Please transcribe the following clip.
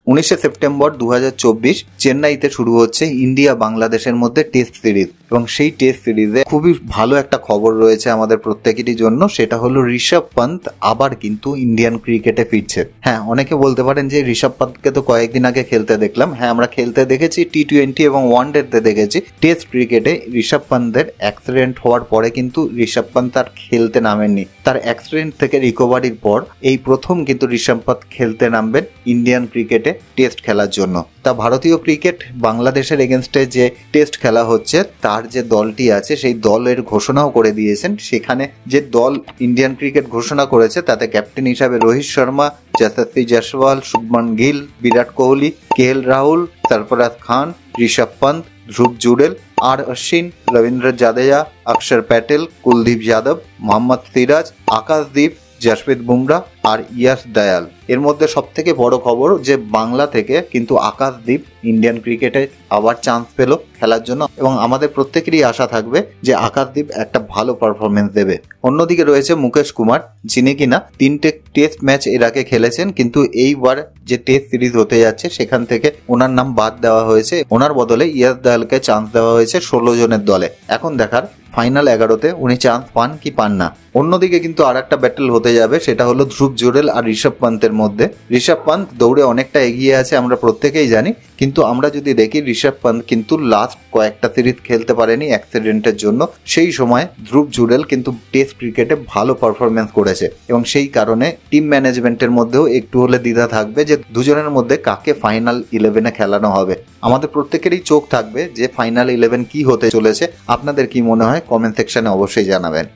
19 September 2024 চেন্নাইতে শুরু হচ্ছে ইন্ডিয়া বাংলাদেশের মধ্যে টেস্ট সিরিজ এবং সেই টেস্ট সিরিজে খুবই ভালো একটা খবর রয়েছে আমাদের প্রত্যেকেরই জন্য। সেটা হলো ঋষভ পন্ত আবার কিন্তু ইন্ডিয়ান ক্রিকেটে ফিরছে। হ্যাঁ, অনেকে বলতে পারেন যে ঋষভ পন্তকে তো কয়েকদিন আগে খেলতে দেখলাম। হ্যাঁ, আমরা খেলতে দেখেছি, টি-20 এবং ওয়ানডেতে দেখেছি। টেস্ট ক্রিকেটে ঋষভ পন্তের অ্যাক্সিডেন্ট হওয়ার পরে কিন্তু ঋষভ পন্ত আর খেলতে নামেননি। তার অ্যাক্সিডেন্ট থেকে রিকভারির পর এই প্রথম কিন্তু ঋষভ পন্ত খেলতে নামবেন ইন্ডিয়ান ক্রিকেটে টেস্ট খেলার জন্য। তা ভারতীয় ক্রিকেট বাংলাদেশের এগেনস্টে যে টেস্ট খেলা হচ্ছে তার যে দলটি আছে সেই দলের ঘোষণাও করে দিয়েছেন। সেখানে যে দল ইন্ডিয়ান ক্রিকেট ঘোষণা করেছে তাতে ক্যাপ্টেন হিসাবে রোহিত শর্মা, যশস্বী জয়সওয়াল, শুভমান গিল, বিরাট কোহলি, কেএল রাহুল, সরফরাজ খান, ঋষভ পন্ত, ধ্রুব জুড়েল, আর অশ্বিন, রবীন্দ্র জাদেজা, অক্ষর প্যাটেল, কুলদীপ যাদব, মোহাম্মদ সিরাজ, আকাশদীপ, জসপ্রীত বুমরা আর ইয়াশ দয়াল। এর মধ্যে সব থেকে বড় খবর যে বাংলা থেকে কিন্তু আকাশদীপ ইন্ডিয়ান ক্রিকেটে আবার চান্স পেল খেলার জন্য এবং আমাদের প্রত্যেকেরই আশা থাকবে যে আকাশদীপ একটা ভালো পারফরমেন্স দেবে। অন্যদিকে রয়েছে মুকেশ কুমার, যিনি কিনা 3টে টেস্ট ম্যাচ এর আগে খেলেছেন, কিন্তু এইবার যে টেস্ট সিরিজ হতে যাচ্ছে সেখান থেকে ওনার নাম বাদ দেওয়া হয়েছে। ওনার বদলে ইয়াশ দয়ালকে চান্স দেওয়া হয়েছে 16 জনের দলে। এখন দেখার ফাইনাল 11তে উনি চান্স পান কি পান না। অন্যদিকে কিন্তু আর একটা ব্যাটেল হতে যাবে, সেটা হলো ধ্রুব জুড়েল আর ঋষভ পন্তের মধ্যে। ঋষভ পন্ত দৌড়ে অনেকটা এগিয়ে আছে, আমরা প্রত্যেকেই জানি, কিন্তু আমরা যদি দেখি ঋষভ পন্ত কিন্তু লাস্ট কয়েকটা সিরিজ খেলতে পারেনি অ্যাক্সিডেন্টের জন্য। সেই সময় ধ্রুব জুড়েল কিন্তু টেস্ট ক্রিকেটে ভালো পারফরমেন্স করেছে এবং সেই কারণে টিম ম্যানেজমেন্টের মধ্যেও একটু হলে দ্বিধা থাকবে যে দুজনের মধ্যে কাকে ফাইনাল 11-এ খেলানো হবে। আমাদের প্রত্যেকেরই চোখ থাকবে যে ফাইনাল 11 কি হতে চলেছে। আপনাদের কি মনে হয় কমেন্ট সেকশনে অবশ্যই জানাবেন।